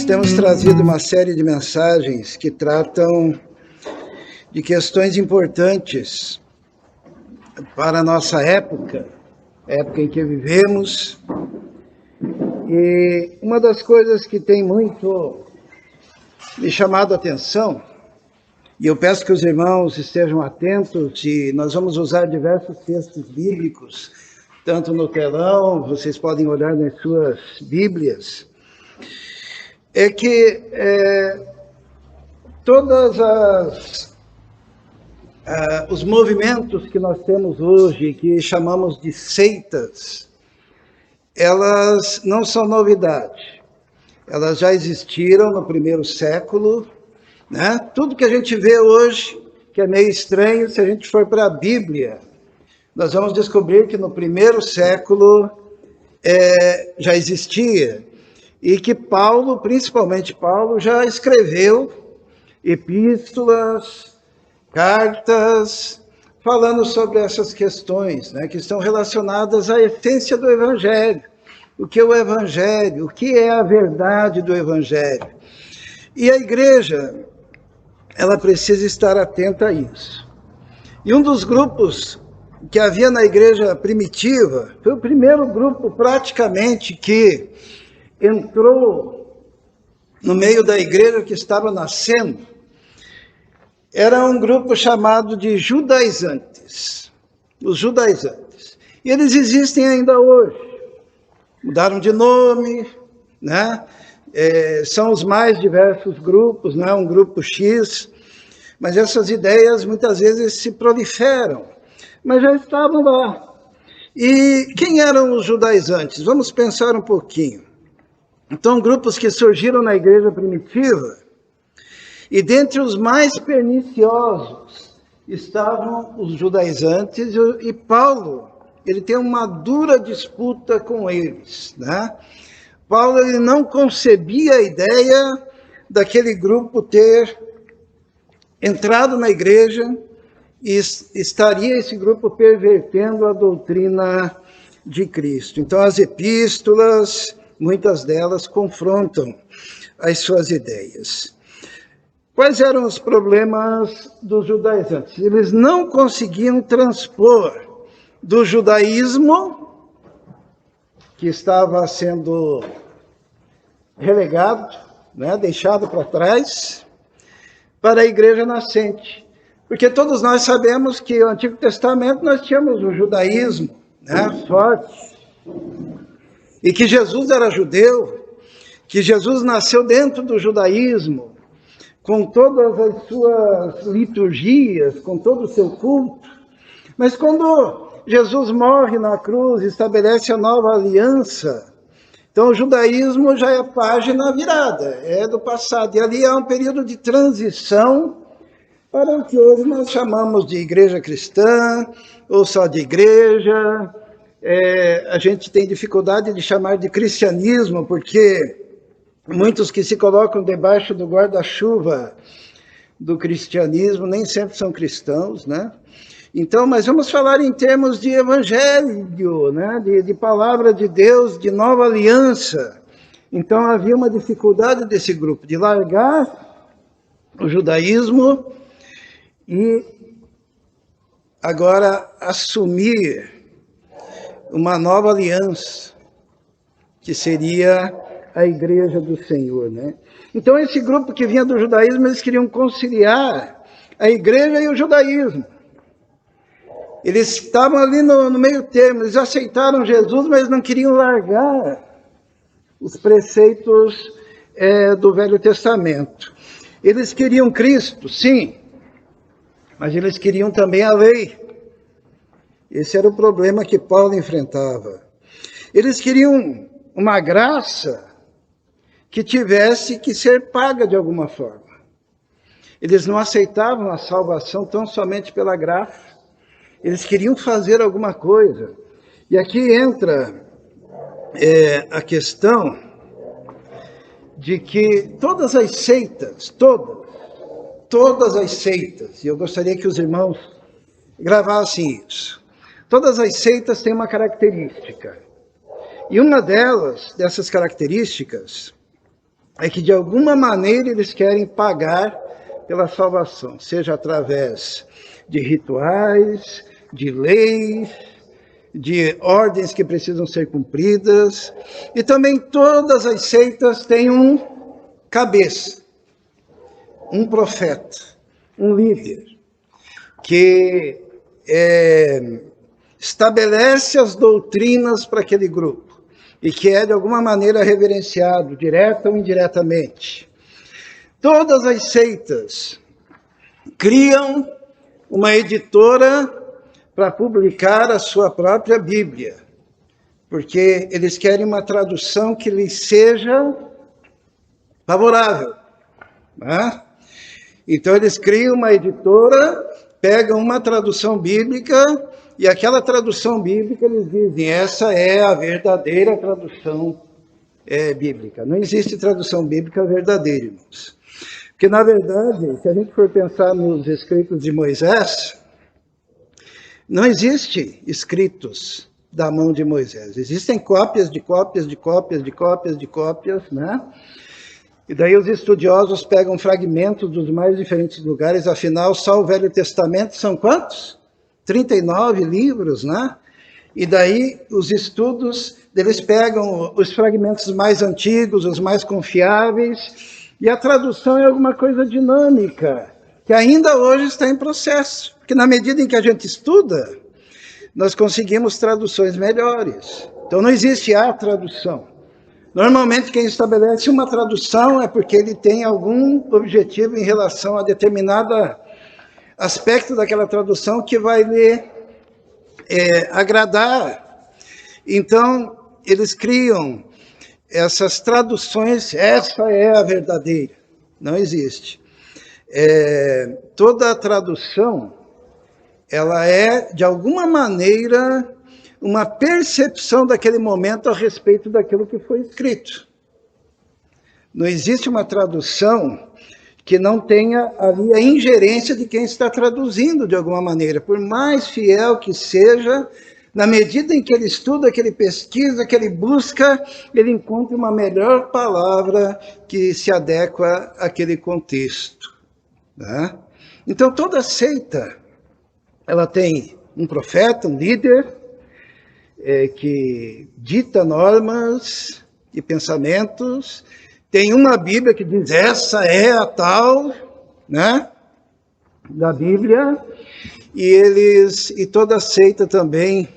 temos trazido uma série de mensagens que tratam de questões importantes para a nossa época, a época em que vivemos. E uma das coisas que tem muito me chamado a atenção, e eu peço que os irmãos estejam atentos, e nós vamos usar diversos textos bíblicos, tanto no telão, vocês podem olhar nas suas Bíblias, é que todas os movimentos que nós temos hoje, que chamamos de seitas, elas não são novidade. Elas já existiram no primeiro século, né? Tudo que a gente vê hoje, que é meio estranho, se a gente for para a Bíblia, nós vamos descobrir que no primeiro século já existia, e que Paulo, principalmente Paulo, já escreveu epístolas, cartas, falando sobre essas questões, né, que estão relacionadas à essência do Evangelho. O que é o Evangelho? O que é a verdade do Evangelho? E a igreja, ela precisa estar atenta a isso. E um dos grupos que havia na igreja primitiva, foi o primeiro grupo praticamente que entrou no meio da igreja que estava nascendo, era um grupo chamado de judaizantes, os judaizantes. E eles existem ainda hoje, mudaram de nome, né? São os mais diversos grupos, não é um grupo X, mas essas ideias muitas vezes se proliferam, mas já estavam lá. E quem eram os judaizantes? Vamos pensar um pouquinho. Então, grupos que surgiram na igreja primitiva, e dentre os mais perniciosos estavam os judaizantes, e Paulo, ele tem uma dura disputa com eles, né? Paulo, ele não concebia a ideia daquele grupo ter entrado na igreja e estaria esse grupo pervertendo a doutrina de Cristo. Então, as epístolas, muitas delas confrontam as suas ideias. Quais eram os problemas dos judaizantes? Eles não conseguiam transpor do judaísmo, que estava sendo relegado, né, deixado para trás, para a igreja nascente. Porque todos nós sabemos que no Antigo Testamento nós tínhamos o judaísmo, né, forte, e que Jesus era judeu, que Jesus nasceu dentro do judaísmo, com todas as suas liturgias, com todo o seu culto. Mas quando Jesus morre na cruz, estabelece a nova aliança, então o judaísmo já é página virada, é do passado. E ali há um período de transição para o que hoje nós chamamos de igreja cristã, ou só de igreja. A gente tem dificuldade de chamar de cristianismo, porque muitos que se colocam debaixo do guarda-chuva do cristianismo nem sempre são cristãos, né? Então, mas vamos falar em termos de evangelho, né? De palavra de Deus, de nova aliança. Então, havia uma dificuldade desse grupo de largar o judaísmo e agora assumir uma nova aliança, que seria a igreja do Senhor, né? Então, esse grupo que vinha do judaísmo, eles queriam conciliar a igreja e o judaísmo. Eles estavam ali no meio termo, eles aceitaram Jesus, mas não queriam largar os preceitos do Velho Testamento. Eles queriam Cristo, sim, mas eles queriam também a lei. Esse era o problema que Paulo enfrentava. Eles queriam uma graça que tivesse que ser paga de alguma forma. Eles não aceitavam a salvação tão somente pela graça. Eles queriam fazer alguma coisa. E aqui entra a questão de que todas as seitas, todas as seitas, e eu gostaria que os irmãos gravassem isso, todas as seitas têm uma característica. E uma dessas características, é que de alguma maneira eles querem pagar pela salvação, seja através de rituais, de leis, de ordens que precisam ser cumpridas, e também todas as seitas têm um cabeça, um profeta, um líder, que estabelece as doutrinas para aquele grupo, e que é de alguma maneira reverenciado, direta ou indiretamente. Todas as seitas criam uma editora para publicar a sua própria Bíblia, porque eles querem uma tradução que lhes seja favorável, né? Então eles criam uma editora, pegam uma tradução bíblica, e aquela tradução bíblica eles dizem, essa é a verdadeira tradução bíblica. Não existe tradução bíblica verdadeira, irmãos. Porque, na verdade, se a gente for pensar nos escritos de Moisés, não existe escritos da mão de Moisés. Existem cópias de cópias de cópias de cópias de cópias, né? E daí os estudiosos pegam fragmentos dos mais diferentes lugares, afinal, só o Velho Testamento são quantos? 39 livros, né? E daí os estudos, eles pegam os fragmentos mais antigos, os mais confiáveis, e a tradução é alguma coisa dinâmica, que ainda hoje está em processo. Porque na medida em que a gente estuda, nós conseguimos traduções melhores. Então não existe a tradução. Normalmente quem estabelece uma tradução é porque ele tem algum objetivo em relação a determinado aspecto daquela tradução que vai lhe agradar. Então eles criam essas traduções, essa é a verdadeira. Não existe. Toda a tradução, ela é, de alguma maneira, uma percepção daquele momento a respeito daquilo que foi escrito. Não existe uma tradução que não tenha ali a ingerência de quem está traduzindo de alguma maneira, por mais fiel que seja, na medida em que ele estuda, que ele pesquisa, que ele busca, ele encontra uma melhor palavra que se adequa àquele contexto. Né? Então toda seita, ela tem um profeta, um líder, que dita normas e pensamentos, tem uma Bíblia que diz, essa é a tal, né, da Bíblia, e toda seita também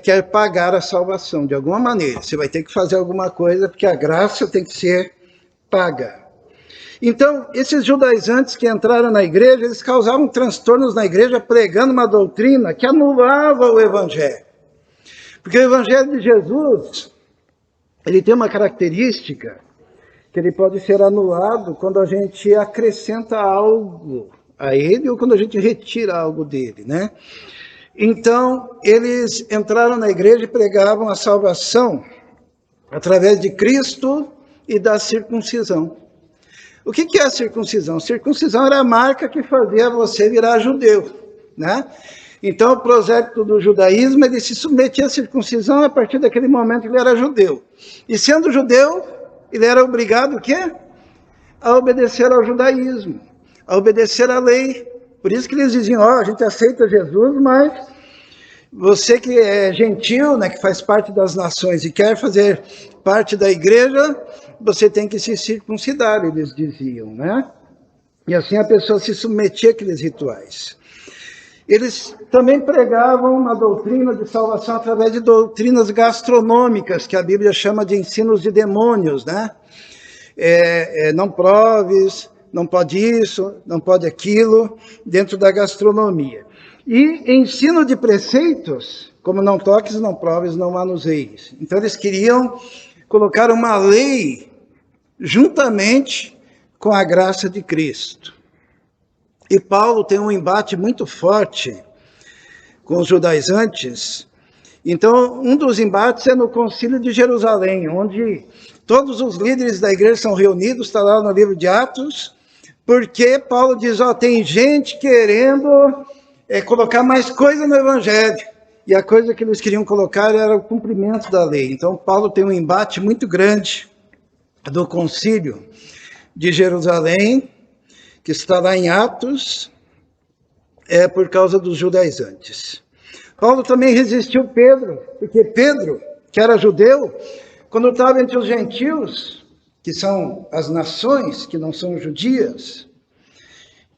quer pagar a salvação, de alguma maneira. Você vai ter que fazer alguma coisa, porque a graça tem que ser paga. Então, esses judaizantes que entraram na igreja, eles causavam transtornos na igreja, pregando uma doutrina que anulava o Evangelho. Porque o Evangelho de Jesus, ele tem uma característica, que ele pode ser anulado quando a gente acrescenta algo a ele, ou quando a gente retira algo dele, né? Então, eles entraram na igreja e pregavam a salvação através de Cristo e da circuncisão. O que é a circuncisão? Circuncisão era a marca que fazia você virar judeu, né? Então, o prosélito do judaísmo, ele se submetia à circuncisão a partir daquele momento que ele era judeu. E sendo judeu, ele era obrigado o quê? A obedecer ao judaísmo, a obedecer à lei. Por isso que eles diziam, a gente aceita Jesus, mas você que é gentil, né, que faz parte das nações e quer fazer parte da igreja, você tem que se circuncidar, eles diziam, né? E assim a pessoa se submetia àqueles rituais. Eles também pregavam uma doutrina de salvação através de doutrinas gastronômicas, que a Bíblia chama de ensinos de demônios, né? Não proves, não pode isso, não pode aquilo, dentro da gastronomia. E ensino de preceitos, como não toques, não proves, não manuseis. Então eles queriam colocar uma lei juntamente com a graça de Cristo. E Paulo tem um embate muito forte com os judaizantes. Então, um dos embates é no Concílio de Jerusalém, onde todos os líderes da igreja são reunidos, está lá no livro de Atos, porque Paulo diz, tem gente querendo colocar mais coisa no Evangelho. E a coisa que eles queriam colocar era o cumprimento da lei. Então, Paulo tem um embate muito grande do concílio de Jerusalém, que está lá em Atos, é por causa dos judaizantes. Paulo também resistiu Pedro, porque Pedro, que era judeu, quando estava entre os gentios, que são as nações que não são judias,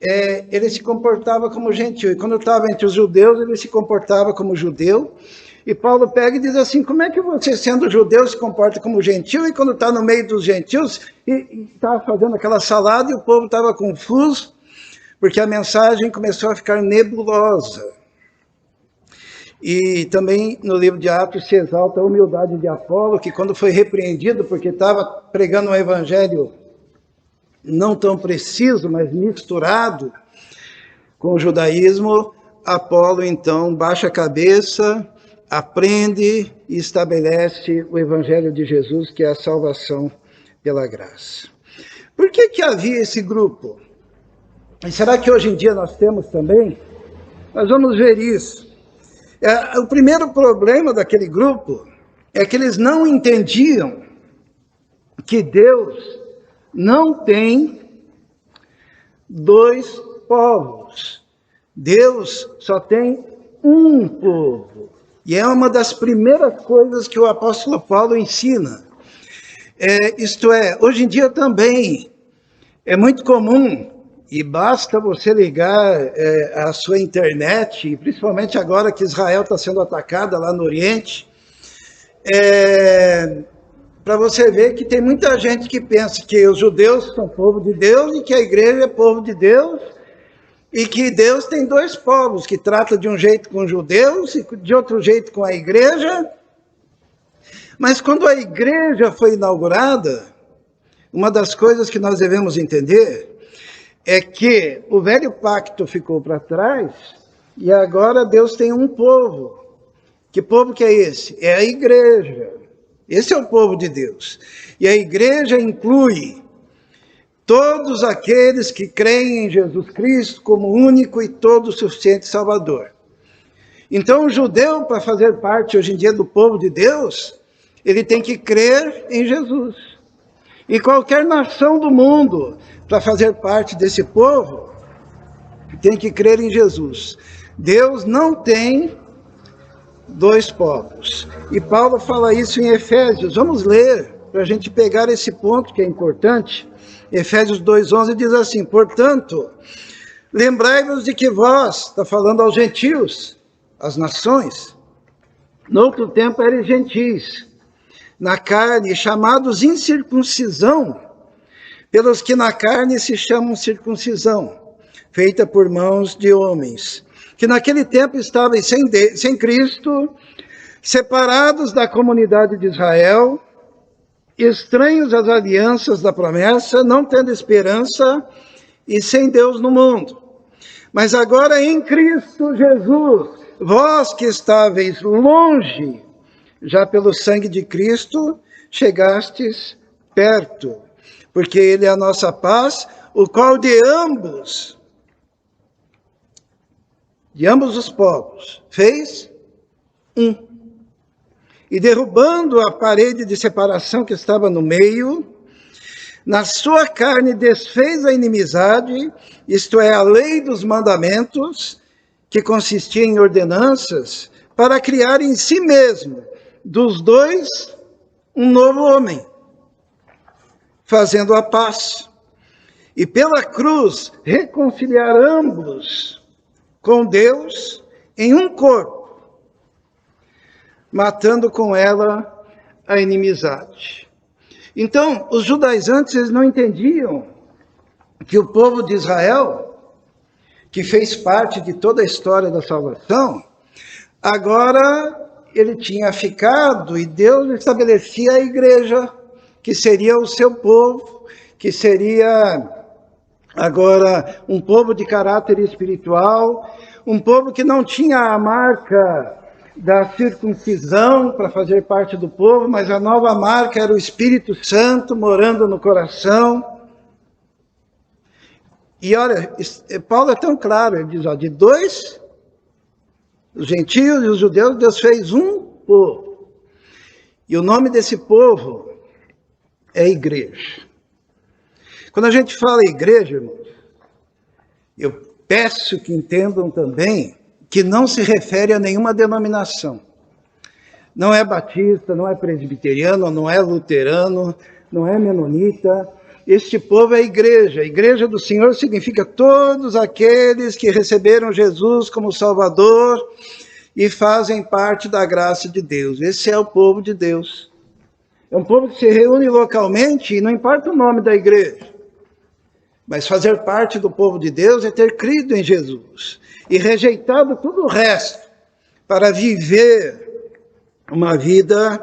ele se comportava como gentil. E quando estava entre os judeus, ele se comportava como judeu. E Paulo pega e diz assim, como é que você, sendo judeu, se comporta como gentil, e quando está no meio dos gentios, e estava fazendo aquela salada, e o povo estava confuso, porque a mensagem começou a ficar nebulosa. E também no livro de Atos se exalta a humildade de Apolo, que quando foi repreendido, porque estava pregando um evangelho não tão preciso, mas misturado com o judaísmo, Apolo então baixa a cabeça, aprende e estabelece o evangelho de Jesus, que é a salvação pela graça. Por que havia esse grupo? E será que hoje em dia nós temos também? Nós vamos ver isso. O primeiro problema daquele grupo é que eles não entendiam que Deus não tem dois povos. Deus só tem um povo. E é uma das primeiras coisas que o apóstolo Paulo ensina. Isto é, hoje em dia também é muito comum, e basta você ligar a sua internet, principalmente agora que Israel está sendo atacada lá no Oriente, para você ver que tem muita gente que pensa que os judeus são povo de Deus e que a igreja é povo de Deus, e que Deus tem dois povos, que trata de um jeito com os judeus e de outro jeito com a igreja. Mas quando a igreja foi inaugurada, uma das coisas que nós devemos entender é que o velho pacto ficou para trás e agora Deus tem um povo. Que povo que é esse? É a igreja. Esse é o povo de Deus. E a igreja inclui todos aqueles que creem em Jesus Cristo como único e todo suficiente Salvador. Então o judeu, para fazer parte hoje em dia do povo de Deus, ele tem que crer em Jesus. E qualquer nação do mundo, para fazer parte desse povo, tem que crer em Jesus. Deus não tem dois povos. E Paulo fala isso em Efésios. Vamos ler, para a gente pegar esse ponto que é importante. Efésios 2,11 diz assim, portanto, lembrai-vos de que vós, está falando aos gentios, às nações, no outro tempo eram gentis, na carne, chamados incircuncisão, pelos que na carne se chamam circuncisão, feita por mãos de homens, que naquele tempo estavam sem Cristo, separados da comunidade de Israel, estranhos às alianças da promessa, não tendo esperança e sem Deus no mundo. Mas agora em Cristo Jesus, vós que estáveis longe, já pelo sangue de Cristo, chegastes perto, porque Ele é a nossa paz, o qual de ambos os povos, fez um. E derrubando a parede de separação que estava no meio, na sua carne desfez a inimizade, isto é, a lei dos mandamentos, que consistia em ordenanças, para criar em si mesmo, dos dois, um novo homem, fazendo a paz. E pela cruz, reconciliar ambos com Deus em um corpo, matando com ela a inimizade. Então, os judaizantes, eles não entendiam que o povo de Israel, que fez parte de toda a história da salvação, agora ele tinha ficado e Deus estabelecia a igreja, que seria o seu povo, que seria agora um povo de caráter espiritual, um povo que não tinha a marca da circuncisão para fazer parte do povo, mas a nova marca era o Espírito Santo morando no coração. E olha, Paulo é tão claro, ele diz, de dois, os gentios e os judeus, Deus fez um povo. E o nome desse povo é igreja. Quando a gente fala igreja, irmãos, eu peço que entendam também que não se refere a nenhuma denominação. Não é batista, não é presbiteriano, não é luterano, não é menonita. Este povo é a igreja. A igreja do Senhor significa todos aqueles que receberam Jesus como Salvador e fazem parte da graça de Deus. Esse é o povo de Deus. É um povo que se reúne localmente e não importa o nome da igreja. Mas fazer parte do povo de Deus é ter crido em Jesus e rejeitado tudo o resto para viver uma vida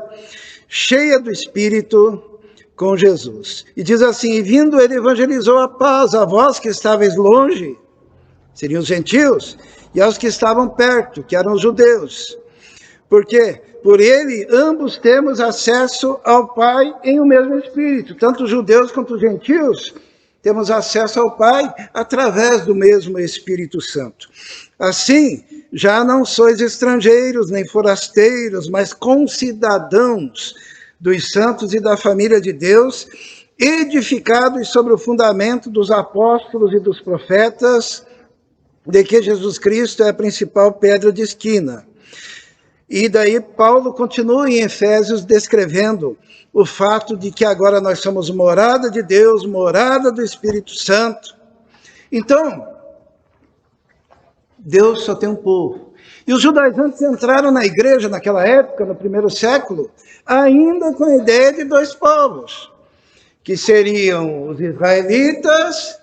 cheia do Espírito com Jesus. E diz assim: e vindo ele evangelizou a paz a vós que estáveis longe, seriam os gentios, e aos que estavam perto, que eram os judeus. Porque por ele ambos temos acesso ao Pai em o mesmo Espírito, tanto os judeus quanto os gentios temos acesso ao Pai através do mesmo Espírito Santo. Assim, já não sois estrangeiros nem forasteiros, mas concidadãos dos santos e da família de Deus, edificados sobre o fundamento dos apóstolos e dos profetas, de que Jesus Cristo é a principal pedra de esquina. E daí Paulo continua em Efésios descrevendo o fato de que agora nós somos morada de Deus, morada do Espírito Santo. Então, Deus só tem um povo. E os judaizantes entraram na igreja naquela época, no primeiro século, ainda com a ideia de dois povos, que seriam os israelitas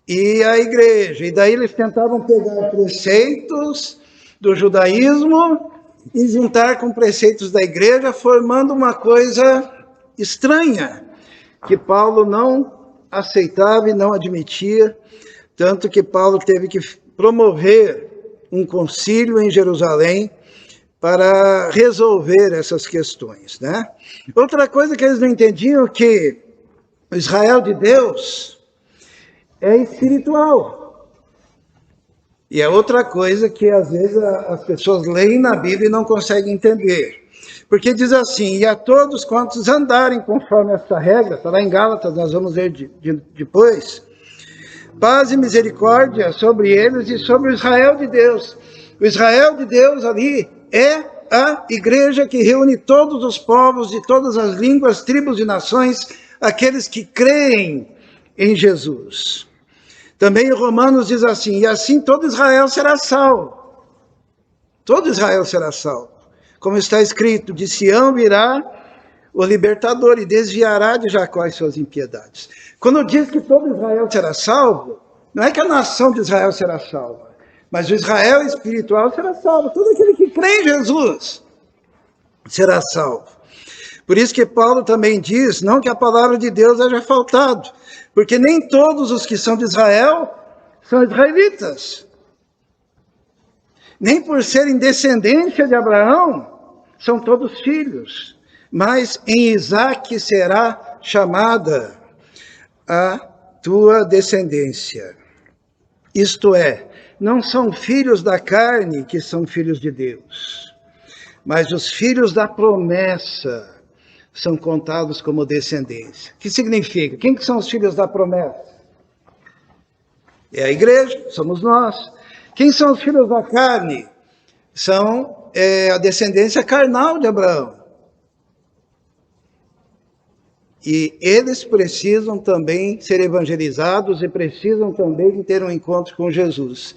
e a igreja. E daí eles tentavam pegar preceitos do judaísmo e juntar com preceitos da igreja, formando uma coisa estranha, que Paulo não aceitava e não admitia, tanto que Paulo teve que promover um concílio em Jerusalém para resolver essas questões, né? Outra coisa que eles não entendiam é que o Israel de Deus é espiritual. E é outra coisa que às vezes as pessoas leem na Bíblia e não conseguem entender. Porque diz assim: e a todos quantos andarem conforme esta regra, está lá em Gálatas, nós vamos ver depois, paz e misericórdia sobre eles e sobre o Israel de Deus. O Israel de Deus ali é a igreja que reúne todos os povos de todas as línguas, tribos e nações, aqueles que creem em Jesus. Também em Romanos diz assim: e assim todo Israel será salvo. Todo Israel será salvo. Como está escrito: de Sião virá o libertador e desviará de Jacó as suas impiedades. Quando diz que todo Israel será salvo, não é que a nação de Israel será salva, mas o Israel espiritual será salvo. Todo aquele que crê em Jesus será salvo. Por isso que Paulo também diz, não que a palavra de Deus haja faltado, porque nem todos os que são de Israel são israelitas. Nem por serem descendência de Abraão, são todos filhos. Mas em Isaque será chamada a tua descendência. Isto é, não são filhos da carne que são filhos de Deus, mas os filhos da promessa são contados como descendência. O que significa? Quem que são os filhos da promessa? É a igreja, somos nós. Quem são os filhos da carne? São a descendência carnal de Abraão. E eles precisam também ser evangelizados e precisam também ter um encontro com Jesus,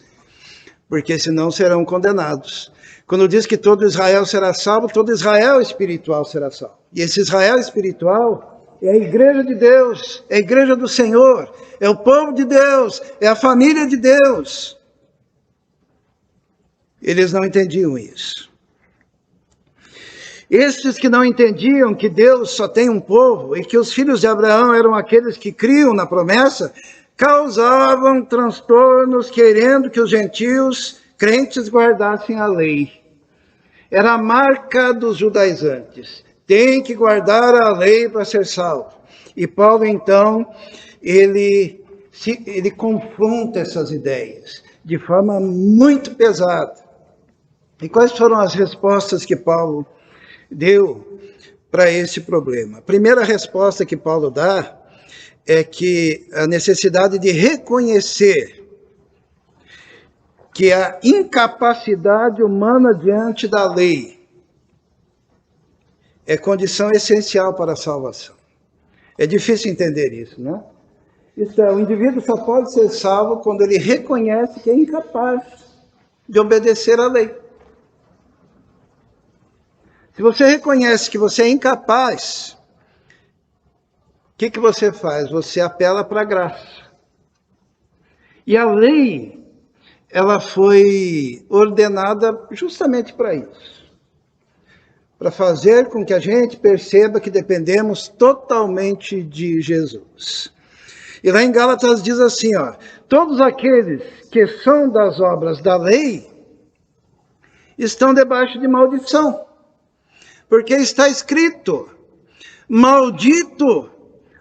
porque senão serão condenados. Quando diz que todo Israel será salvo, todo Israel espiritual será salvo. E esse Israel espiritual é a igreja de Deus, é a igreja do Senhor, é o povo de Deus, é a família de Deus. Eles não entendiam isso. Estes que não entendiam que Deus só tem um povo e que os filhos de Abraão eram aqueles que criam na promessa, causavam transtornos querendo que os gentios crentes guardassem a lei. Era a marca dos judaizantes. Tem que guardar a lei para ser salvo. E Paulo, então, ele confronta essas ideias de forma muito pesada. E quais foram as respostas que Paulo deu para esse problema. A primeira resposta que Paulo dá é que a necessidade de reconhecer que a incapacidade humana diante da lei é condição essencial para a salvação. É difícil entender isso, né? Isso é, o indivíduo só pode ser salvo quando ele reconhece que é incapaz de obedecer à lei. Se você reconhece que você é incapaz, o que você faz? Você apela para a graça. E a lei, ela foi ordenada justamente para isso. Para fazer com que a gente perceba que dependemos totalmente de Jesus. E lá em Gálatas diz assim, ó, todos aqueles que são das obras da lei estão debaixo de maldição. Porque está escrito, maldito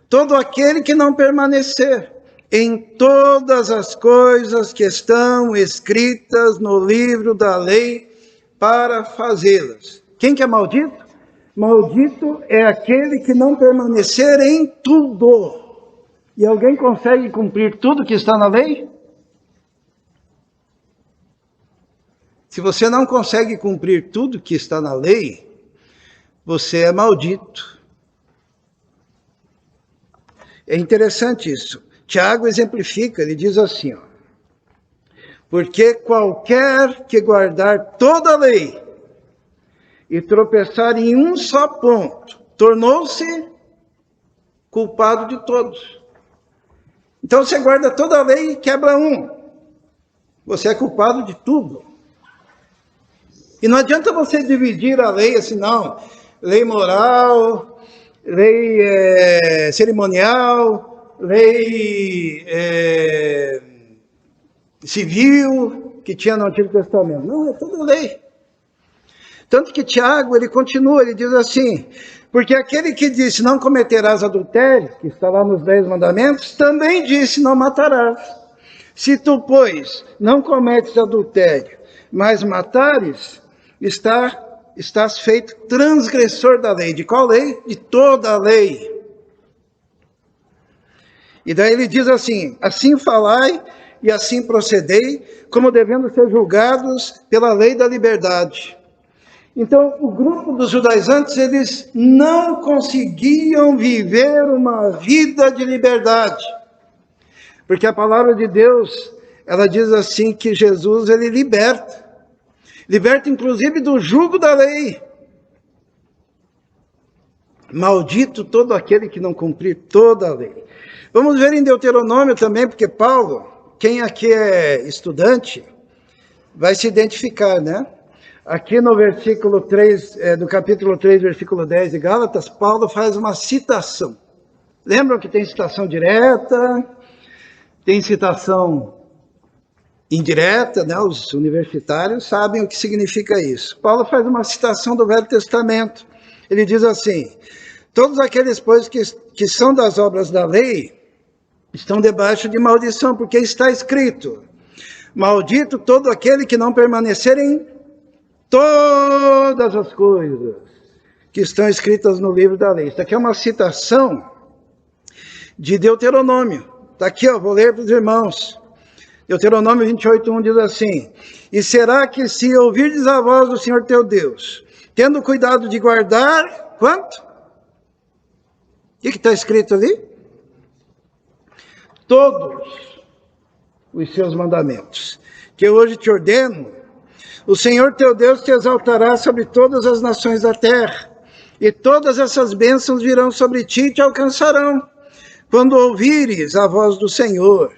todo aquele que não permanecer em todas as coisas que estão escritas no livro da lei para fazê-las. Quem que é maldito? Maldito é aquele que não permanecer em tudo. E alguém consegue cumprir tudo que está na lei? Se você não consegue cumprir tudo que está na lei, você é maldito. É interessante isso. Tiago exemplifica, ele diz assim, ó, porque qualquer que guardar toda a lei e tropeçar em um só ponto, tornou-se culpado de todos. Então você guarda toda a lei e quebra um. Você é culpado de tudo. E não adianta você dividir a lei assim, não. Lei moral, lei cerimonial, lei civil, que tinha no Antigo Testamento. Não, é toda lei. Tanto que Tiago, ele continua, ele diz assim, porque aquele que disse, não cometerás adultério, que está lá nos 10 mandamentos, também disse, não matarás. Se tu, pois, não cometes adultério, mas matares, estás feito transgressor da lei. De qual lei? De toda a lei. E daí ele diz assim, assim falai e assim procedei, como devendo ser julgados pela lei da liberdade. Então, o grupo dos judaizantes, eles não conseguiam viver uma vida de liberdade. Porque a palavra de Deus, ela diz assim que Jesus, ele liberta. Liberta inclusive do jugo da lei. Maldito todo aquele que não cumprir toda a lei. Vamos ver em Deuteronômio também, porque Paulo, quem aqui é estudante, vai se identificar, né? Aqui no versículo 3, do capítulo 3, versículo 10 de Gálatas, Paulo faz uma citação. Lembram que tem citação direta, tem citação indireta, né? Os universitários sabem o que significa isso. Paulo faz uma citação do Velho Testamento. Ele diz assim, todos aqueles, pois, que são das obras da lei, estão debaixo de maldição, porque está escrito, maldito todo aquele que não permanecer em todas as coisas que estão escritas no livro da lei. Isso aqui é uma citação de Deuteronômio. Está aqui, ó, vou ler para os irmãos. Deuteronômio 28:1 diz assim, e será que se ouvirdes a voz do Senhor teu Deus, tendo cuidado de guardar, quanto? O que está escrito ali? Todos os seus mandamentos, que eu hoje te ordeno, o Senhor teu Deus te exaltará sobre todas as nações da terra, e todas essas bênçãos virão sobre ti e te alcançarão, quando ouvires a voz do Senhor.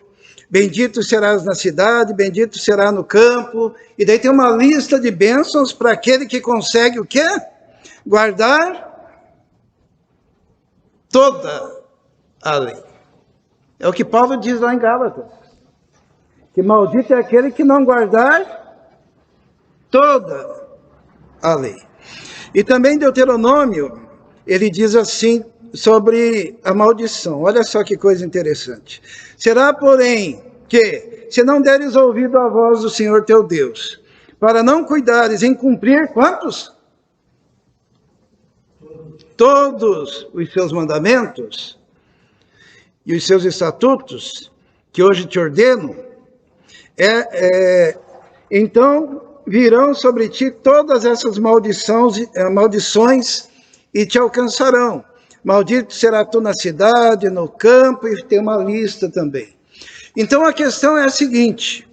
Bendito serás na cidade, bendito será no campo. E daí tem uma lista de bênçãos para aquele que consegue o quê? Guardar toda a lei. É o que Paulo diz lá em Gálatas. Que maldito é aquele que não guardar toda a lei. E também Deuteronômio, ele diz assim sobre a maldição. Olha só que coisa interessante. Será, porém, que, se não deres ouvido à voz do Senhor teu Deus, para não cuidares em cumprir, quantos? todos os seus mandamentos e os seus estatutos, que hoje te ordeno, então virão sobre ti todas essas maldições e te alcançarão. Maldito será tu na cidade, no campo, e tem uma lista também. Então a questão é a seguinte: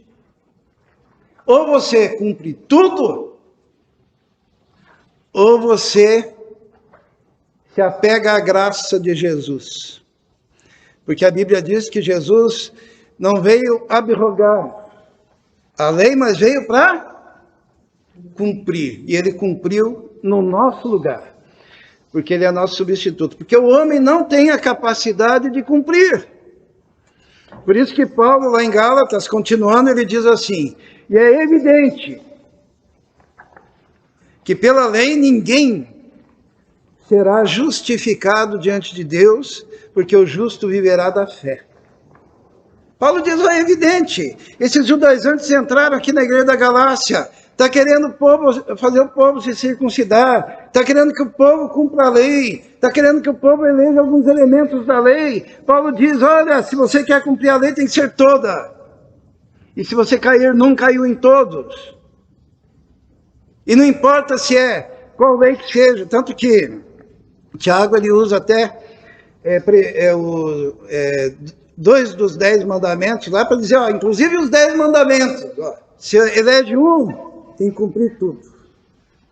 ou você cumpre tudo, ou você se apega à graça de Jesus. Porque a Bíblia diz que Jesus não veio abrogar a lei, mas veio para cumprir. E ele cumpriu no nosso lugar, porque ele é nosso substituto. Porque o homem não tem a capacidade de cumprir. Por isso que Paulo, lá em Gálatas, continuando, ele diz assim: e é evidente que pela lei ninguém será justificado diante de Deus, porque o justo viverá da fé. Paulo diz: é evidente. Esses judaizantes entraram aqui na igreja da Galácia, está querendo fazer o povo se circuncidar, está querendo que o povo cumpra a lei, está querendo que o povo eleja alguns elementos da lei. Paulo diz: olha, se você quer cumprir a lei, tem que ser toda. E se você cair, não caiu em todos. E não importa se qual lei que seja, tanto que Tiago, ele usa até 2 dos 10 mandamentos lá para dizer, inclusive os 10 mandamentos. Se elege um, tem que cumprir tudo.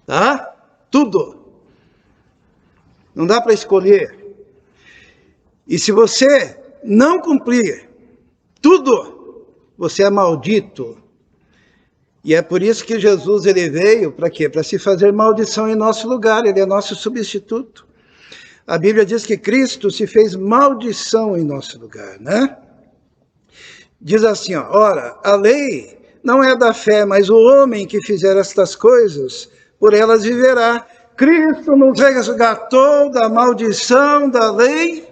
Tá? Tudo. Não dá para escolher. E se você não cumprir tudo, você é maldito. E é por isso que Jesus, ele veio para quê? Para se fazer maldição em nosso lugar. Ele é nosso substituto. A Bíblia diz que Cristo se fez maldição em nosso lugar, né? Diz assim, ora, a lei não é da fé, mas o homem que fizer estas coisas, por elas viverá. Cristo nos resgatou da maldição da lei,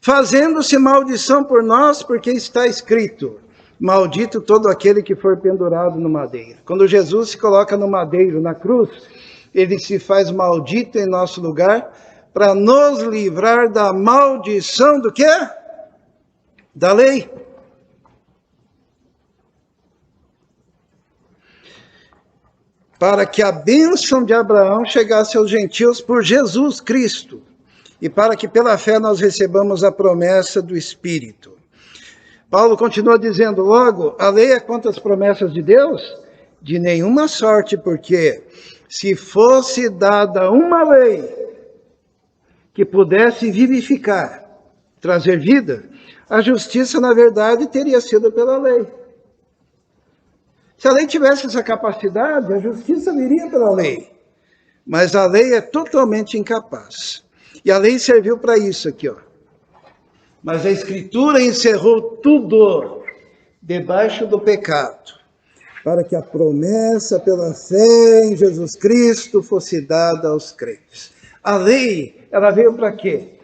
fazendo-se maldição por nós, porque está escrito: maldito todo aquele que for pendurado no madeiro. Quando Jesus se coloca no madeiro, na cruz, ele se faz maldito em nosso lugar, para nos livrar da maldição do quê? Da lei. Para que a bênção de Abraão chegasse aos gentios por Jesus Cristo, e para que pela fé nós recebamos a promessa do Espírito. Paulo continua dizendo, logo, a lei é contra as promessas de Deus? De nenhuma sorte, porque se fosse dada uma lei que pudesse vivificar, trazer vida, a justiça, na verdade, teria sido pela lei. Se a lei tivesse essa capacidade, a justiça viria pela lei. Mas a lei é totalmente incapaz. E a lei serviu para isso aqui, Mas a Escritura encerrou tudo debaixo do pecado, para que a promessa pela fé em Jesus Cristo fosse dada aos crentes. A lei, ela veio para quê?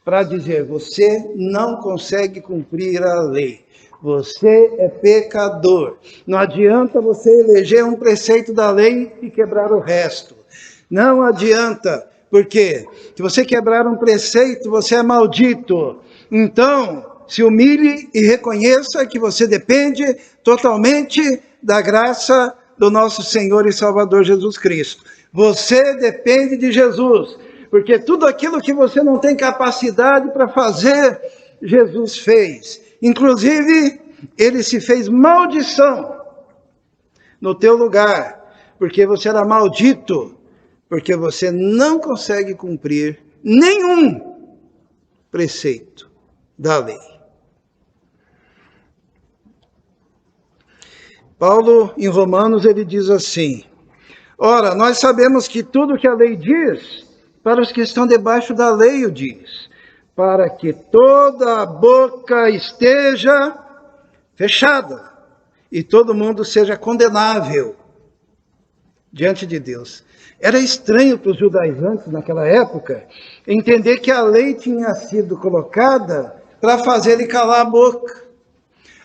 Para dizer, você não consegue cumprir a lei. Você é pecador. Não adianta você eleger um preceito da lei e quebrar o resto. Não adianta, porque se você quebrar um preceito, você é maldito. Então, se humilhe e reconheça que você depende totalmente da graça do nosso Senhor e Salvador Jesus Cristo. Você depende de Jesus, porque tudo aquilo que você não tem capacidade para fazer, Jesus fez. Inclusive, ele se fez maldição no teu lugar, porque você era maldito, porque você não consegue cumprir nenhum preceito da lei. Paulo, em Romanos, ele diz assim, ora, nós sabemos que tudo que a lei diz, para os que estão debaixo da lei o diz, para que toda a boca esteja fechada e todo mundo seja condenável diante de Deus. Era estranho para os judaizantes naquela época entender que a lei tinha sido colocada para fazer ele calar a boca.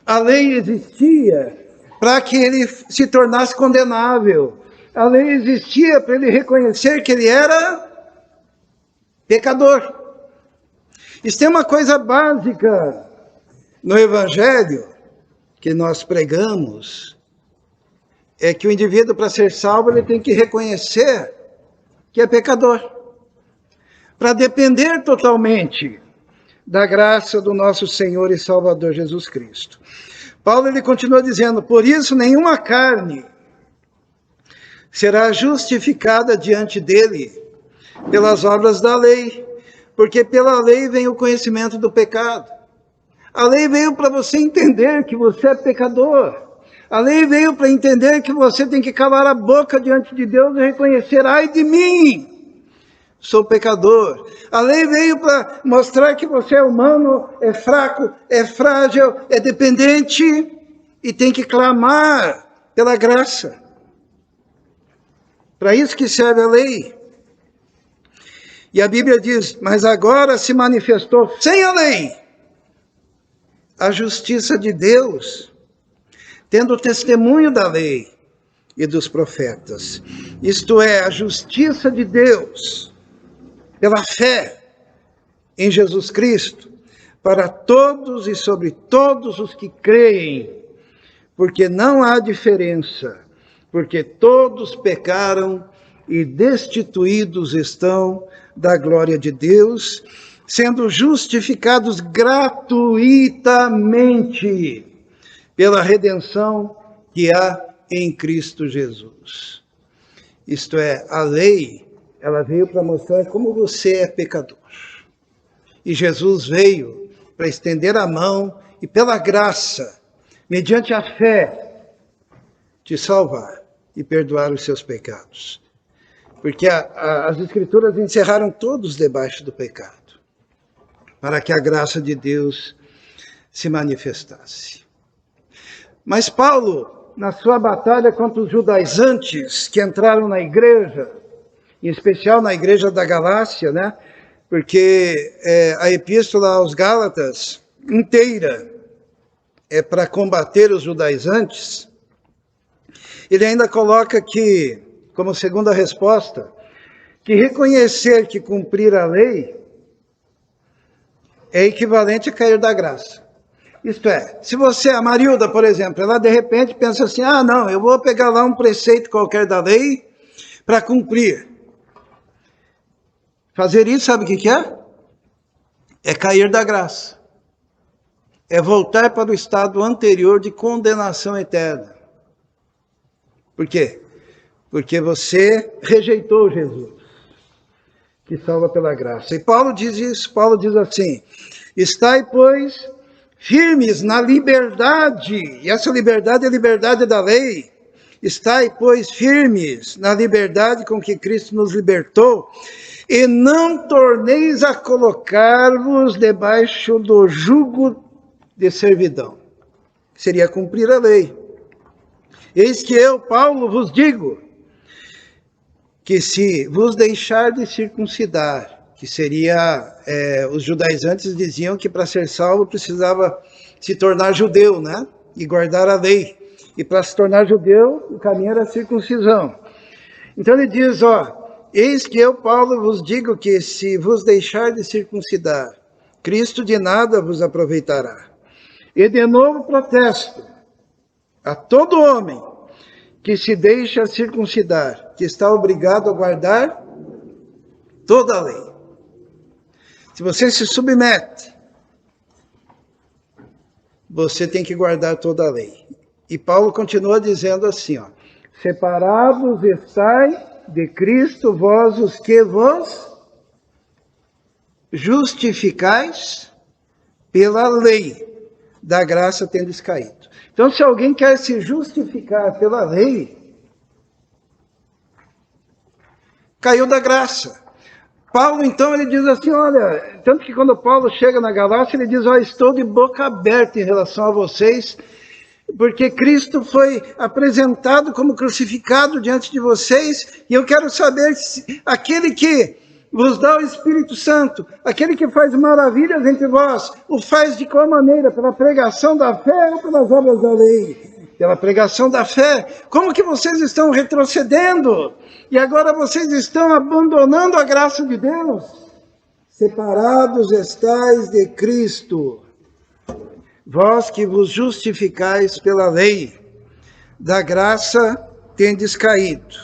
A lei existia para que ele se tornasse condenável. A lei existia para ele reconhecer que ele era pecador. Isso tem uma coisa básica no Evangelho que nós pregamos, é que o indivíduo, para ser salvo, ele tem que reconhecer que é pecador, para depender totalmente da graça do nosso Senhor e Salvador Jesus Cristo. Paulo, ele continua dizendo: por isso nenhuma carne será justificada diante dele pelas obras da lei, porque pela lei vem o conhecimento do pecado. A lei veio para você entender que você é pecador. A lei veio para entender que você tem que calar a boca diante de Deus e reconhecer: ai de mim, sou pecador. A lei veio para mostrar que você é humano, é fraco, é frágil, é dependente e tem que clamar pela graça. Para isso que serve a lei. E a Bíblia diz: mas agora se manifestou sem a lei a justiça de Deus, tendo o testemunho da lei e dos profetas. Isto é, a justiça de Deus pela fé em Jesus Cristo, para todos e sobre todos os que creem, porque não há diferença, porque todos pecaram e destituídos estão da glória de Deus, sendo justificados gratuitamente pela redenção que há em Cristo Jesus. Isto é, a lei, ela veio para mostrar como você é pecador. E Jesus veio para estender a mão e, pela graça, mediante a fé, te salvar e perdoar os seus pecados. Porque as Escrituras encerraram todos debaixo do pecado, para que a graça de Deus se manifestasse. Mas Paulo, na sua batalha contra os judaizantes que entraram na igreja, em especial na igreja da Galácia, né? Porque a epístola aos Gálatas inteira é para combater os judaizantes, ele ainda coloca que, como segunda resposta, que reconhecer que cumprir a lei é equivalente a cair da graça. Isto é, se você, a Marilda, por exemplo, ela de repente pensa assim: ah, não, eu vou pegar lá um preceito qualquer da lei para cumprir. Fazer isso, sabe o que é? É cair da graça. É voltar para o estado anterior de condenação eterna. Por quê? Porque você rejeitou Jesus, que salva pela graça. E Paulo diz isso, Paulo diz assim: estai, pois, firmes na liberdade, e essa liberdade é a liberdade da lei. Estai, pois, firmes na liberdade com que Cristo nos libertou, e não torneis a colocar-vos debaixo do jugo de servidão. Seria cumprir a lei. Eis que eu, Paulo, vos digo, que se vos deixar de circuncidar, que seria, os judaizantes diziam que para ser salvo precisava se tornar judeu, né? E guardar a lei. E para se tornar judeu, o caminho era a circuncisão. Então ele diz, eis que eu, Paulo, vos digo que se vos deixar de circuncidar, Cristo de nada vos aproveitará. E de novo protesto a todo homem que se deixa circuncidar, que está obrigado a guardar toda a lei. Se você se submete, você tem que guardar toda a lei. E Paulo continua dizendo assim, separados estai de Cristo vós os que vos justificais pela lei, da graça tendes caído. Então, se alguém quer se justificar pela lei, caiu da graça. Paulo, então, ele diz assim, olha, tanto que quando Paulo chega na Galácia, ele diz, estou de boca aberta em relação a vocês, porque Cristo foi apresentado como crucificado diante de vocês, e eu quero saber se aquele que vos dá o Espírito Santo, aquele que faz maravilhas entre vós, o faz de qual maneira? Pela pregação da fé ou pelas obras da lei? Pela pregação da fé. Como que vocês estão retrocedendo? E agora vocês estão abandonando a graça de Deus? separados estais de Cristo, vós que vos justificais pela lei, da graça tendes caído.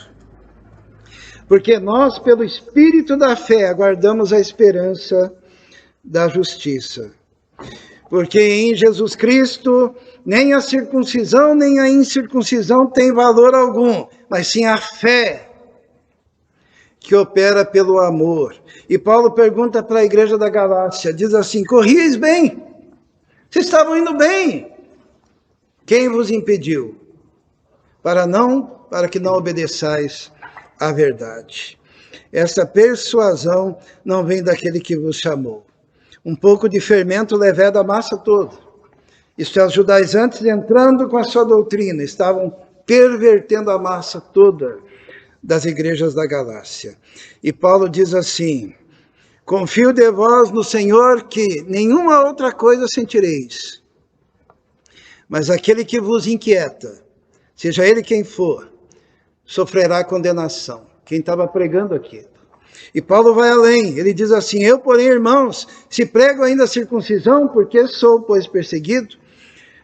Porque nós, pelo Espírito da fé, aguardamos a esperança da justiça. Porque em Jesus Cristo, nem a circuncisão, nem a incircuncisão tem valor algum, mas sim a fé que opera pelo amor. E Paulo pergunta para a igreja da Galácia, diz assim, corrieis bem, vocês estavam indo bem, quem vos impediu? Para que não obedeçais à verdade. Essa persuasão não vem daquele que vos chamou. Um pouco de fermento leveda a massa toda. Isto é, os judaizantes entrando com a sua doutrina, estavam pervertendo a massa toda das igrejas da Galácia. E Paulo diz assim, confio de vós no Senhor que nenhuma outra coisa sentireis. Mas aquele que vos inquieta, seja ele quem for, sofrerá condenação. Quem estava pregando aqui. E Paulo vai além, ele diz assim, eu, porém, irmãos, se prego ainda a circuncisão, porque sou, pois, perseguido,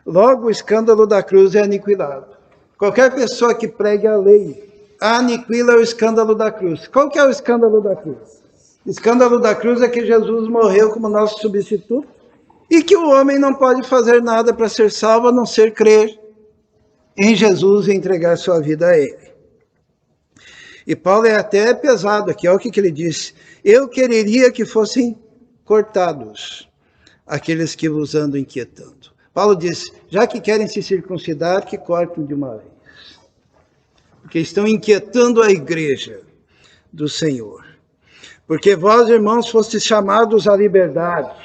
logo o escândalo da cruz é aniquilado. Qualquer pessoa que pregue a lei, aniquila o escândalo da cruz. Qual que é o escândalo da cruz? O escândalo da cruz é que Jesus morreu como nosso substituto e que o homem não pode fazer nada para ser salvo, a não ser crer em Jesus e entregar sua vida a ele. E Paulo é até pesado aqui, olha o que ele disse. Eu quereria que fossem cortados aqueles que vos andam inquietando. Paulo diz, já que querem se circuncidar, que cortem de uma vez. Porque estão inquietando a igreja do Senhor. Porque vós, irmãos, fostes chamados à liberdade.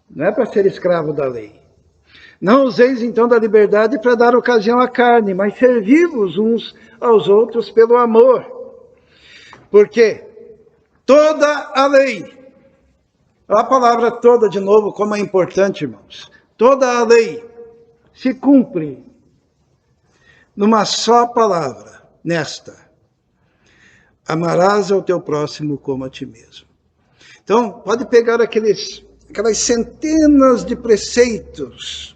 Não é para ser escravo da lei. Não useis então da liberdade para dar ocasião à carne, mas servi-vos uns aos outros pelo amor. Porque toda a lei, a palavra toda de novo, como é importante, irmãos. Toda a lei se cumpre numa só palavra, nesta. Amarás ao teu próximo como a ti mesmo. Então, pode pegar aquelas centenas de preceitos.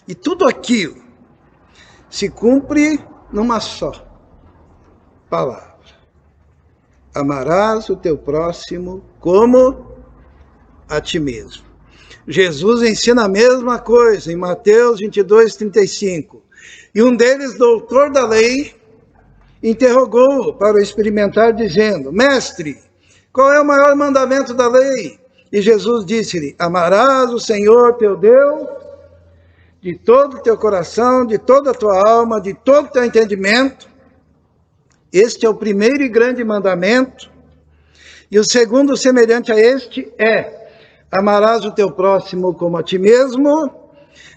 E tudo aquilo se cumpre numa só palavra. Amarás o teu próximo como a ti mesmo. Jesus ensina a mesma coisa em Mateus 22, 35. E um deles, doutor da lei, interrogou-o para o experimentar, dizendo, mestre, qual é o maior mandamento da lei? E Jesus disse-lhe, amarás o Senhor teu Deus de todo o teu coração, de toda a tua alma, de todo o teu entendimento. Este é o primeiro e grande mandamento. E o segundo, semelhante a este, é, amarás o teu próximo como a ti mesmo.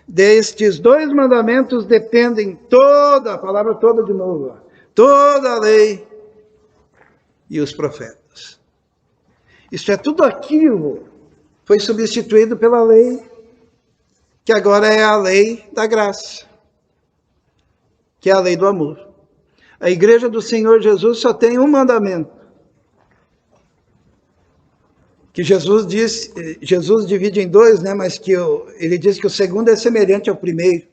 Destes dois mandamentos dependem toda, a palavra toda de novo, toda a lei e os profetas. Isto é, tudo aquilo foi substituído pela lei, que agora é a lei da graça, que é a lei do amor. A igreja do Senhor Jesus só tem um mandamento, que Jesus divide em dois, né? Mas que ele diz que o segundo é semelhante ao primeiro.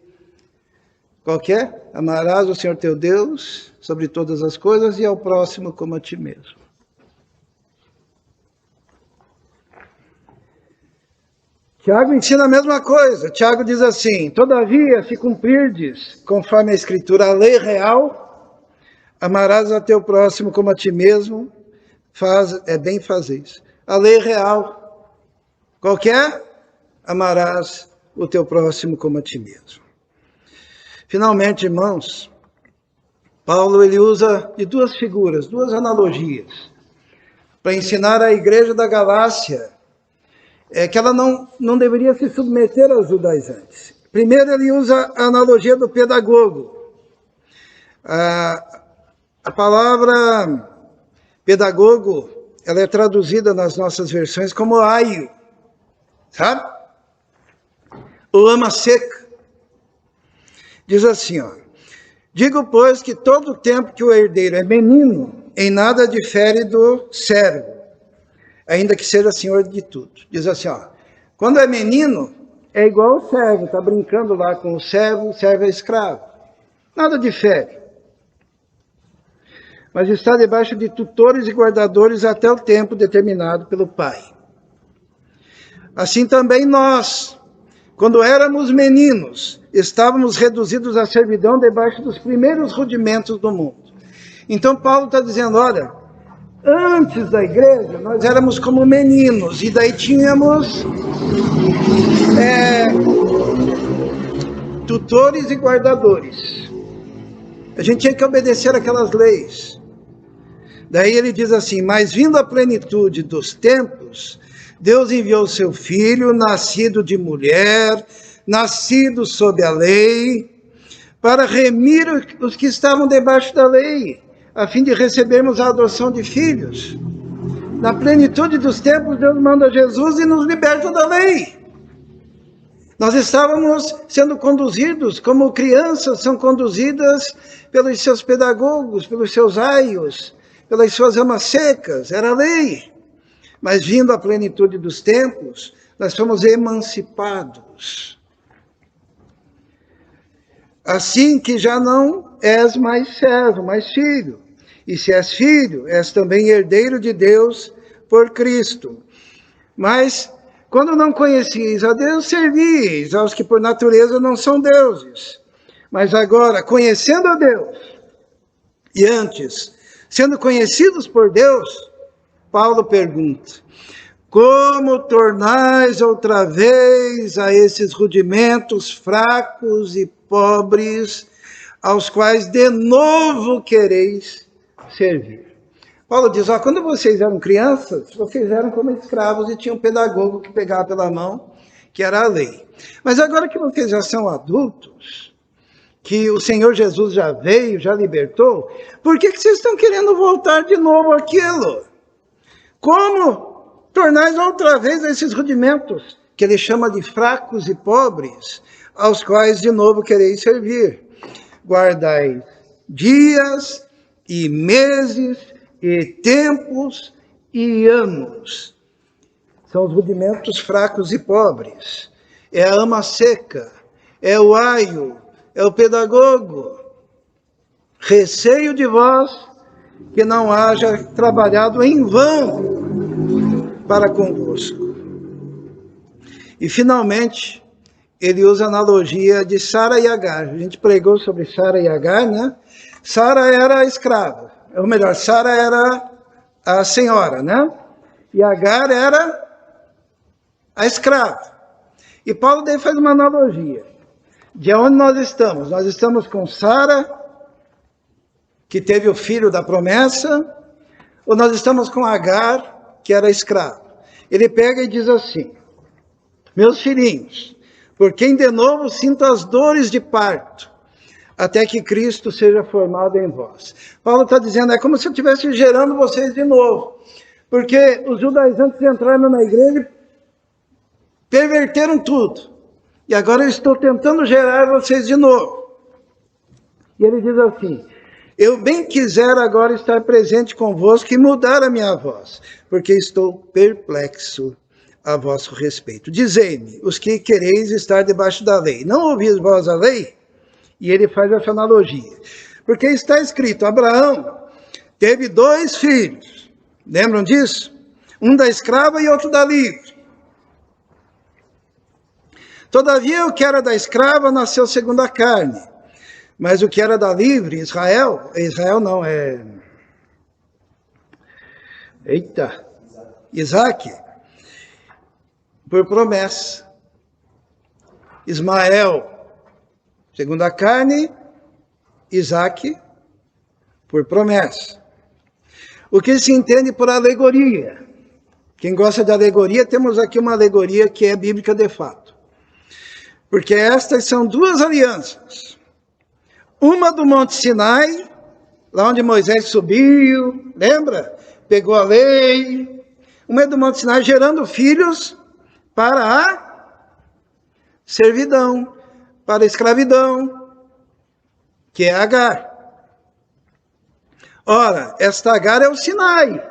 Qual que é? Amarás o Senhor teu Deus sobre todas as coisas e ao próximo como a ti mesmo. Tiago ensina a mesma coisa. Tiago diz assim, todavia, se cumprirdes, conforme a Escritura, a lei real, amarás a teu próximo como a ti mesmo, bem fazeis. A lei real, qual que é? Amarás o teu próximo como a ti mesmo. Finalmente, irmãos, Paulo ele usa de duas figuras, duas analogias, para ensinar à igreja da Galácia que ela não deveria se submeter aos judaizantes. Primeiro, ele usa a analogia do pedagogo. A palavra pedagogo, ela é traduzida nas nossas versões como aio, sabe? Ou lama seca. Diz assim, ó, digo, pois, que todo o tempo que o herdeiro é menino, em nada difere do servo, ainda que seja senhor de tudo. Diz assim, ó, quando é menino, é igual ao servo, está brincando lá com o servo é escravo. Nada difere. Mas está debaixo de tutores e guardadores até o tempo determinado pelo Pai. Assim também nós, quando éramos meninos, estávamos reduzidos à servidão debaixo dos primeiros rudimentos do mundo. Então Paulo está dizendo, olha, antes da igreja nós éramos como meninos, e daí tínhamos tutores e guardadores. A gente tinha que obedecer aquelas leis. Daí ele diz assim, mas vindo a plenitude dos tempos, Deus enviou seu Filho, nascido de mulher, nascido sob a lei, para remir os que estavam debaixo da lei, a fim de recebermos a adoção de filhos. Na plenitude dos tempos, Deus manda Jesus e nos liberta da lei. Nós estávamos sendo conduzidos, como crianças são conduzidas pelos seus pedagogos, pelos seus aios, pelas suas amas secas, era a lei. Mas vindo à plenitude dos tempos, nós fomos emancipados. Assim que já não és mais servo, mas filho. E se és filho, és também herdeiro de Deus por Cristo. Mas, quando não conhecieis a Deus, servíeis aos que por natureza não são deuses. Mas agora, conhecendo a Deus, e antes, sendo conhecidos por Deus, Paulo pergunta, como tornais outra vez a esses rudimentos fracos e pobres, aos quais de novo quereis servir? Paulo diz, quando vocês eram crianças, vocês eram como escravos e tinham um pedagogo que pegava pela mão, que era a lei. Mas agora que vocês já são adultos, que o Senhor Jesus já veio, já libertou, por que vocês estão querendo voltar de novo àquilo? Como tornais outra vez esses rudimentos, que ele chama de fracos e pobres, aos quais de novo quereis servir? Guardai dias e meses e tempos e anos. São os rudimentos fracos e pobres. É a ama seca, é o aio, é o pedagogo. Receio de vós que não haja trabalhado em vão para convosco. E finalmente, ele usa a analogia de Sara e Agar. A gente pregou sobre Sara e Agar, né? Sara era a escrava, ou melhor, Sara era a senhora, né? E Agar era a escrava. E Paulo daí faz uma analogia. De onde nós estamos? Nós estamos com Sara, que teve o filho da promessa, ou nós estamos com Agar, que era escrava? Ele pega e diz assim, meus filhinhos, por quem de novo sinta as dores de parto, até que Cristo seja formado em vós. Paulo está dizendo, é como se eu estivesse gerando vocês de novo, porque os judaizantes entraram na igreja, perverteram tudo, e agora eu estou tentando gerar vocês de novo. E ele diz assim, eu bem quiser agora estar presente convosco e mudar a minha voz, porque estou perplexo a vosso respeito. Dizei-me, os que quereis estar debaixo da lei, não ouvis vós a lei? E ele faz essa analogia. Porque está escrito, Abraão teve 2 filhos, lembram disso? Um da escrava e outro da livre. Todavia o que era da escrava nasceu segundo a carne, mas o que era da livre, Isaque, por promessa. Ismael, segundo a carne, Isaque, por promessa. O que se entende por alegoria? Quem gosta de alegoria, temos aqui uma alegoria que é bíblica de fato. Porque estas são 2 alianças. Uma do Monte Sinai, lá onde Moisés subiu, lembra? Pegou a lei. Uma é do Monte Sinai, gerando filhos para a servidão, para a escravidão, que é Agar. Ora, esta Agar é o Sinai.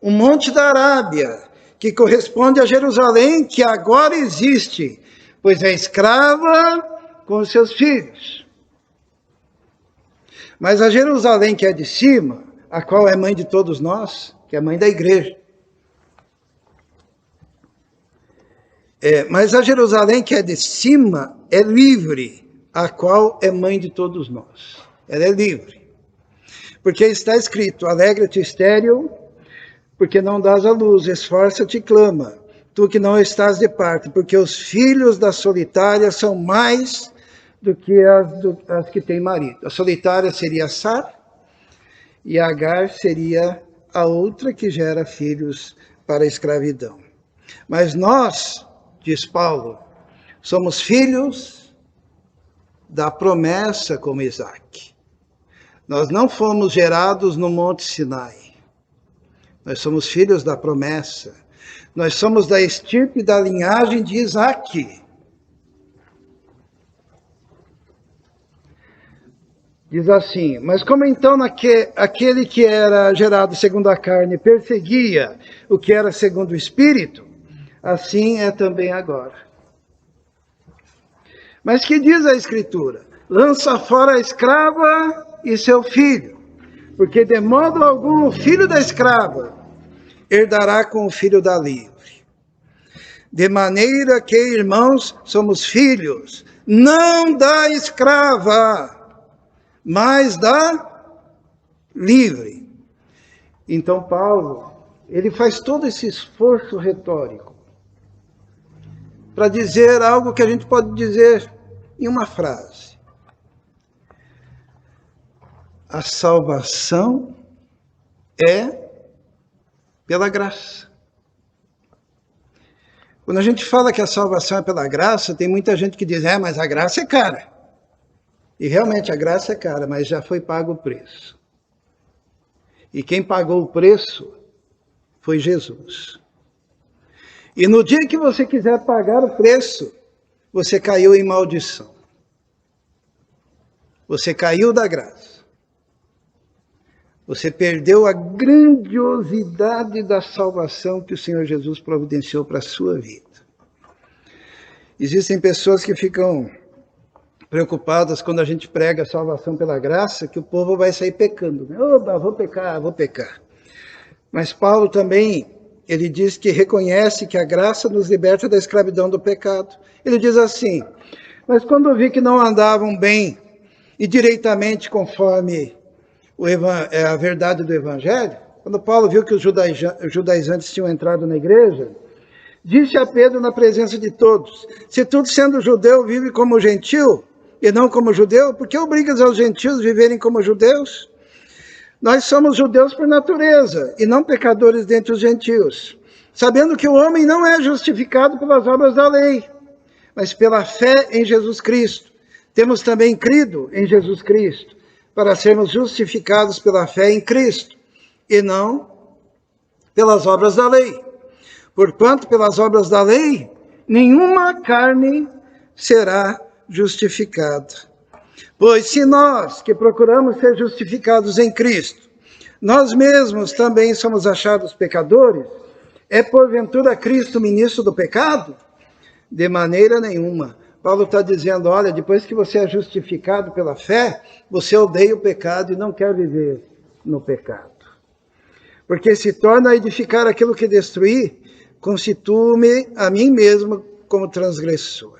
um monte da Arábia, que corresponde a Jerusalém, que agora existe, pois é escrava com os seus filhos. Mas a Jerusalém que é de cima, a qual é mãe de todos nós, que é mãe da igreja. Mas a Jerusalém que é de cima é livre, a qual é mãe de todos nós. Ela é livre. Porque está escrito, alegra-te estéril, porque não dás a luz, esforça-te e clama, tu que não estás de parte, porque os filhos da solitária são mais do que as que têm marido. A solitária seria Sara, e Agar seria a outra que gera filhos para a escravidão. Mas nós, diz Paulo, somos filhos da promessa como Isaac. Nós não fomos gerados no Monte Sinai. Nós somos filhos da promessa. Nós somos da estirpe da linhagem de Isaac. Diz assim, mas como então aquele que era gerado segundo a carne perseguia o que era segundo o Espírito, assim é também agora. Mas que diz a Escritura? Lança fora a escrava e seu filho, porque de modo algum o filho da escrava herdará com o filho da livre. De maneira que, irmãos, somos filhos, não da escrava, mas da livre. Então Paulo, ele faz todo esse esforço retórico para dizer algo que a gente pode dizer em uma frase. A salvação é pela graça. Quando a gente fala que a salvação é pela graça, tem muita gente que diz, mas a graça é cara. E realmente a graça é cara, mas já foi pago o preço. E quem pagou o preço foi Jesus. E no dia que você quiser pagar o preço, você caiu em maldição. Você caiu da graça. Você perdeu a grandiosidade da salvação que o Senhor Jesus providenciou para a sua vida. Existem pessoas que ficam preocupadas quando a gente prega a salvação pela graça, que o povo vai sair pecando. Oba, vou pecar. Mas Paulo também, ele diz que reconhece que a graça nos liberta da escravidão do pecado. Ele diz assim, mas quando eu vi que não andavam bem e direitamente conforme a verdade do Evangelho, quando Paulo viu que os judaizantes tinham entrado na igreja, disse a Pedro na presença de todos, se tu sendo judeu vive como gentil e não como judeu, por que obrigas aos gentios a viverem como judeus? Nós somos judeus por natureza e não pecadores dentre os gentios, sabendo que o homem não é justificado pelas obras da lei, mas pela fé em Jesus Cristo. Temos também crido em Jesus Cristo, para sermos justificados pela fé em Cristo, e não pelas obras da lei. Porquanto, pelas obras da lei, nenhuma carne será justificada. Pois se nós, que procuramos ser justificados em Cristo, nós mesmos também somos achados pecadores, é porventura Cristo ministro do pecado? De maneira nenhuma. Paulo está dizendo, olha, depois que você é justificado pela fé, você odeia o pecado e não quer viver no pecado. Porque se torna a edificar aquilo que destruí, constituo-me a mim mesmo como transgressor.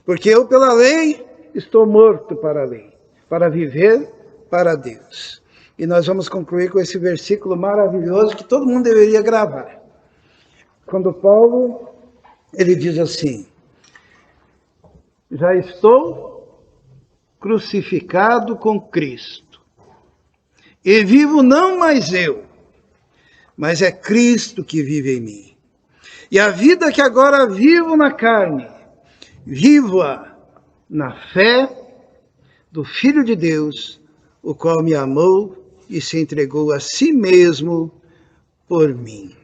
Porque eu, pela lei, estou morto para a lei, para viver para Deus. E nós vamos concluir com esse versículo maravilhoso que todo mundo deveria gravar. Quando Paulo, ele diz assim, já estou crucificado com Cristo. E vivo não mais eu, mas é Cristo que vive em mim. E a vida que agora vivo na carne, vivo-a na fé do Filho de Deus, o qual me amou e se entregou a si mesmo por mim.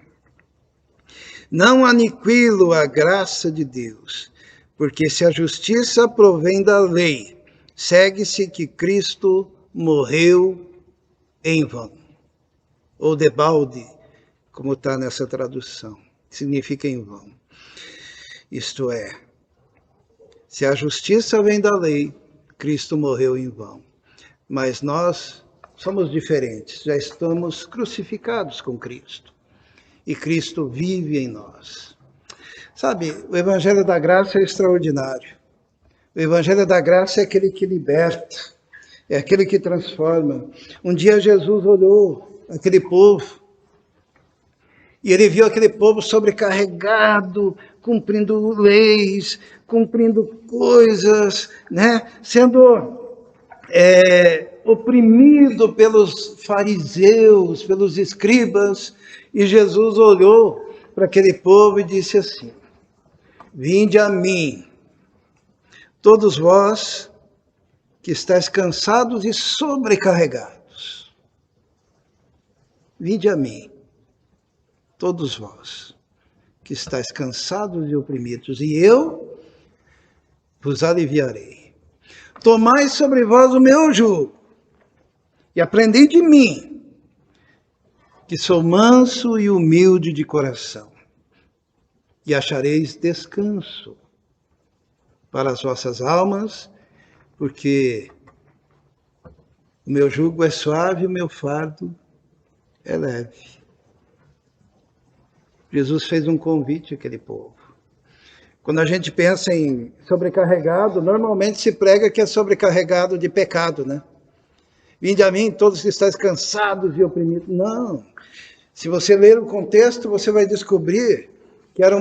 Não aniquilo a graça de Deus, porque se a justiça provém da lei, segue-se que Cristo morreu em vão, ou debalde, como está nessa tradução. Significa em vão. Isto é, se a justiça vem da lei, Cristo morreu em vão. Mas nós somos diferentes, já estamos crucificados com Cristo. E Cristo vive em nós. Sabe, o Evangelho da Graça é extraordinário. O Evangelho da Graça é aquele que liberta, é aquele que transforma. Um dia Jesus olhou aquele povo, e ele viu aquele povo sobrecarregado, cumprindo leis, cumprindo coisas, né? Sendo oprimido pelos fariseus, pelos escribas. E Jesus olhou para aquele povo e disse assim: vinde a mim, todos vós que estáis cansados e sobrecarregados. Vinde a mim, todos vós que estáis cansados e oprimidos, e eu vos aliviarei. Tomai sobre vós o meu jugo, e aprendei de mim, que sou manso e humilde de coração, e achareis descanso para as vossas almas, porque o meu jugo é suave e o meu fardo é leve. Jesus fez um convite àquele povo. Quando a gente pensa em sobrecarregado, normalmente se prega que é sobrecarregado de pecado, né? Vinde a mim, todos que estáis cansados e oprimidos. Não. Se você ler o contexto, você vai descobrir que era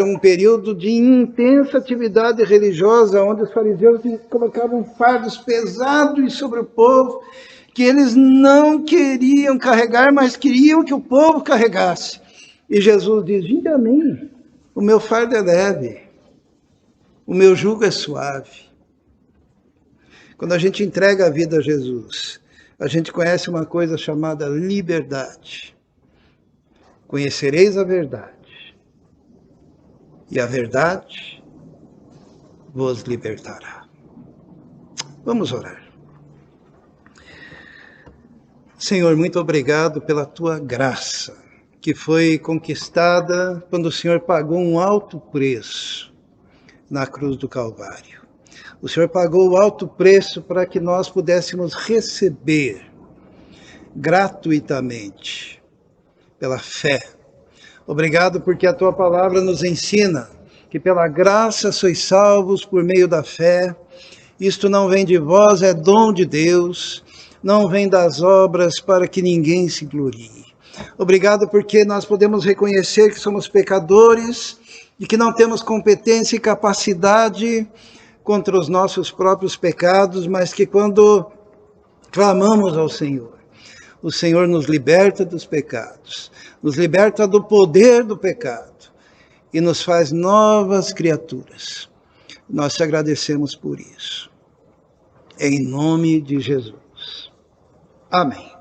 um período de intensa atividade religiosa, onde os fariseus colocavam fardos pesados sobre o povo, que eles não queriam carregar, mas queriam que o povo carregasse. E Jesus diz: vinde a mim, o meu fardo é leve, o meu jugo é suave. Quando a gente entrega a vida a Jesus, a gente conhece uma coisa chamada liberdade. Conhecereis a verdade, e a verdade vos libertará. Vamos orar. Senhor, muito obrigado pela tua graça, que foi conquistada quando o Senhor pagou um alto preço na cruz do Calvário. O Senhor pagou o alto preço para que nós pudéssemos receber gratuitamente, pela fé. Obrigado porque a tua palavra nos ensina que pela graça sois salvos por meio da fé. Isto não vem de vós, é dom de Deus, não vem das obras para que ninguém se glorie. Obrigado porque nós podemos reconhecer que somos pecadores e que não temos competência e capacidade contra os nossos próprios pecados, mas que quando clamamos ao Senhor, o Senhor nos liberta dos pecados, nos liberta do poder do pecado e nos faz novas criaturas. Nós te agradecemos por isso. Em nome de Jesus. Amém.